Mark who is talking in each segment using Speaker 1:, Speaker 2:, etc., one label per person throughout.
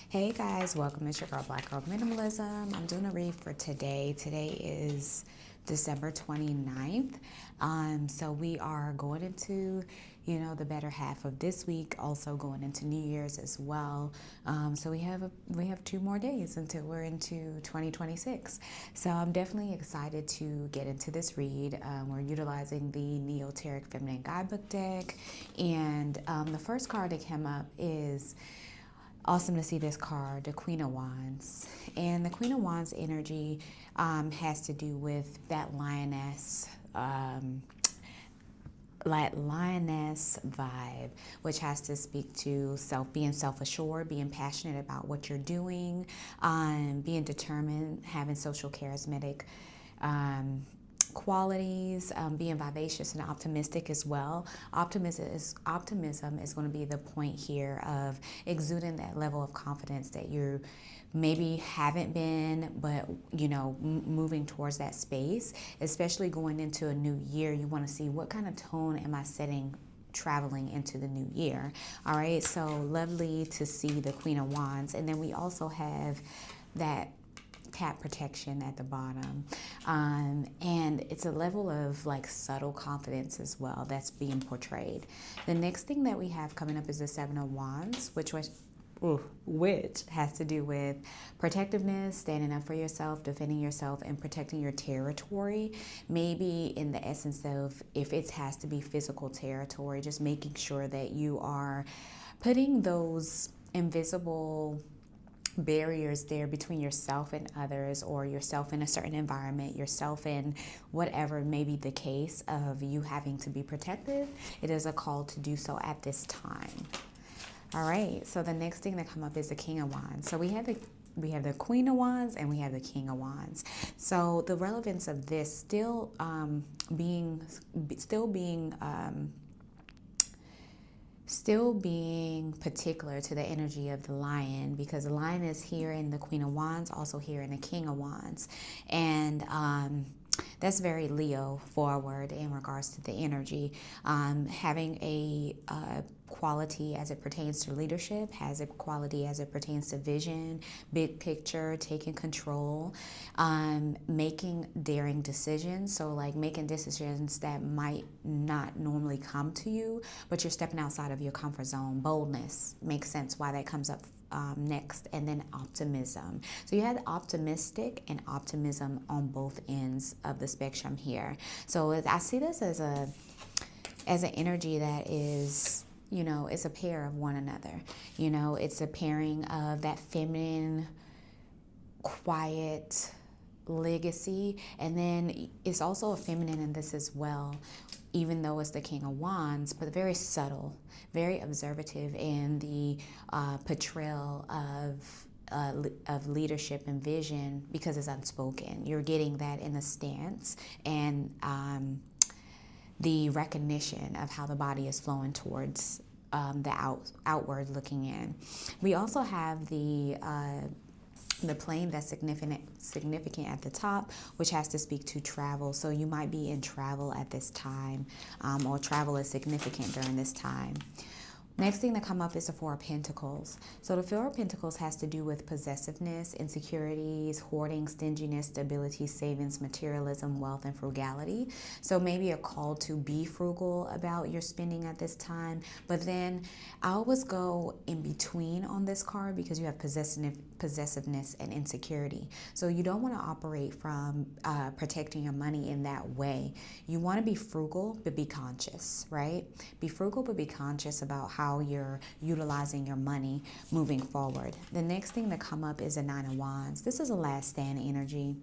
Speaker 1: Hey guys, welcome. It's your girl, Black Girl Minimalism. I'm doing a read for today. Today is December 29th. So we are going into, the better half of this week, also going into New Year's as well. So we have 2 more days until we're into 2026. So I'm definitely excited to get into this read. We're utilizing the Neoteric Feminine Guidebook deck. And the first card that came up is awesome to see this card, the Queen of Wands. And the Queen of Wands energy has to do with that lioness vibe, which has to speak to being self-assured, being passionate about what you're doing, being determined, having social charismatic qualities, being vivacious and optimistic as well. Optimism is going to be the point here of exuding that level of confidence that you maybe haven't been, but moving towards that space, especially going into a new year. You want to see what kind of tone am I setting traveling into the new year. All right, so lovely to see the Queen of Wands. And then we also have that cat protection at the bottom, and it's a level of subtle confidence as well that's being portrayed. The next thing that we have coming up is the Seven of Wands, which has to do with protectiveness, standing up for yourself, defending yourself, and protecting your territory. Maybe in the essence of, if it has to be physical territory, just making sure that you are putting those invisible barriers there between yourself and others, or yourself in a certain environment, yourself in whatever may be the case of you having to be protective. It is a call to do so at this time. All right, so the next thing that come up is the King of Wands. So we have the Queen of Wands and we have the King of Wands. So the relevance of this still being particular to the energy of the lion, because the lion is here in the Queen of Wands, also here in the King of Wands. And that's very Leo forward in regards to the energy. Having a quality as it pertains to leadership, has a quality as it pertains to vision, big picture, taking control, making daring decisions. So making decisions that might not normally come to you, but you're stepping outside of your comfort zone. Boldness makes sense why that comes up next. And then optimism. So you had optimistic and optimism on both ends of the spectrum here. So I see this as an energy that is, it's a pair of one another. It's a pairing of that feminine, quiet legacy, and then it's also a feminine in this as well, even though it's the King of Wands, but very subtle, very observative in the portrayal of leadership and vision, because it's unspoken. You're getting that in the stance and the recognition of how the body is flowing towards the outward looking in. We also have the plane that's significant at the top, which has to speak to travel. So you might be in travel at this time, or travel is significant during this time. Next thing that come up is the Four of Pentacles. So the Four of Pentacles has to do with possessiveness, insecurities, hoarding, stinginess, stability, savings, materialism, wealth, and frugality. So maybe a call to be frugal about your spending at this time. But then I always go in between on this card, because you have possessiveness and insecurity. So you don't want to operate from protecting your money in that way. You want to be frugal, but be conscious, right? Be frugal, but be conscious about how you're utilizing your money moving forward. The next thing to come up is a Nine of Wands. This is a last stand energy.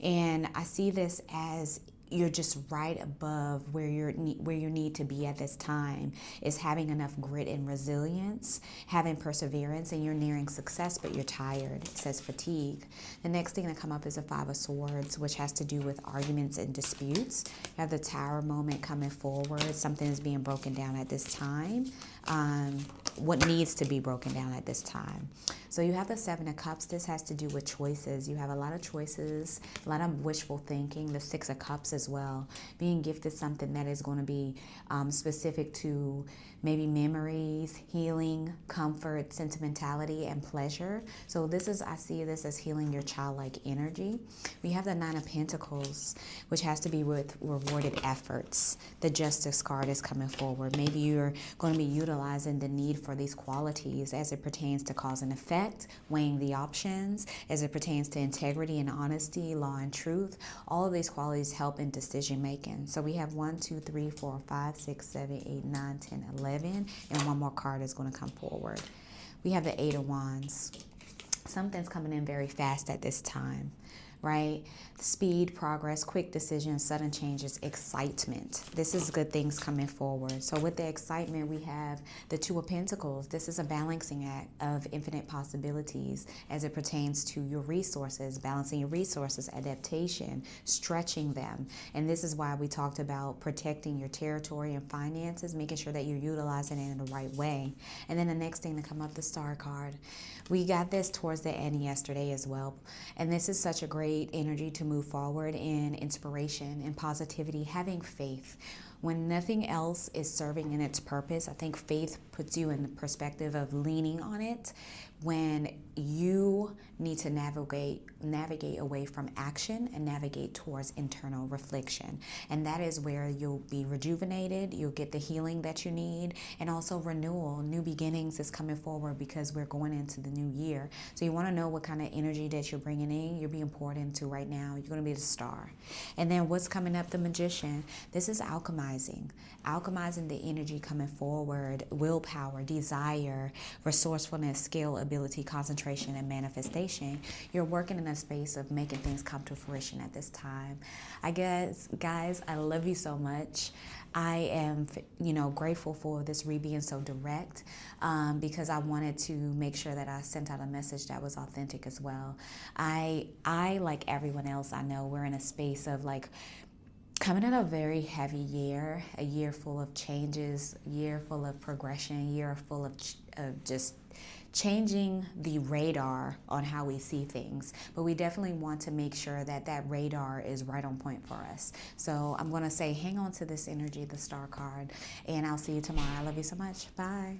Speaker 1: And I see this as you're just right above where you need to be at this time, is having enough grit and resilience, having perseverance, and you're nearing success, but you're tired. It says fatigue. The next thing to come up is a Five of Swords, which has to do with arguments and disputes. You have the Tower moment coming forward. Something is being broken down at this time. what needs to be broken down at this time. So you have the Seven of Cups. This has to do with choices. You have a lot of choices, a lot of wishful thinking. The Six of Cups as well. Being gifted something that is going to be specific to maybe memories, healing, comfort, sentimentality, and pleasure. So I see this as healing your childlike energy. We have the Nine of Pentacles, which has to be with rewarded efforts. The Justice card is coming forward. Maybe you're going to be utilizing the need for these qualities as it pertains to cause and effect, weighing the options, as it pertains to integrity and honesty, law and truth. All of these qualities help in decision making. So we have 1, 2, 3, 4, 5, 6, 7, 8, 9, 10, 11, and one more card is going to come forward. We have the Eight of Wands. Something's coming in very fast at this time, right? Speed, progress, quick decisions, sudden changes, excitement. This is good things coming forward. So with the excitement, we have the Two of Pentacles. This is a balancing act of infinite possibilities as it pertains to your resources, balancing your resources, adaptation, stretching them. And this is why we talked about protecting your territory and finances, making sure that you're utilizing it in the right way. And then the next thing to come up, the Star card. We got this towards the end yesterday as well. And this is such a great energy to move forward in inspiration and positivity, having faith. When nothing else is serving in its purpose, I think faith puts you in the perspective of leaning on it when you need to navigate away from action and navigate towards internal reflection. And that is where you'll be rejuvenated, you'll get the healing that you need, and also renewal. New beginnings is coming forward because we're going into the new year. So you want to know what kind of energy that you're bringing in, you're being poured into right now. You're going to be the Star. And then what's coming up, the Magician. This is alchemizing the energy coming forward, willpower, desire, resourcefulness, skill, ability, concentration, and manifestation. You're working in a space of making things come to fruition at this time. I guess, guys, I love you so much. I am, grateful for this read being so direct because I wanted to make sure that I sent out a message that was authentic as well. I like everyone else I know, we're in a space of coming in a very heavy year, a year full of changes, a year full of progression, a year full of just changing the radar on how we see things. But we definitely want to make sure that that radar is right on point for us. So I'm going to say hang on to this energy, the Star card, and I'll see you tomorrow. I love you so much. Bye.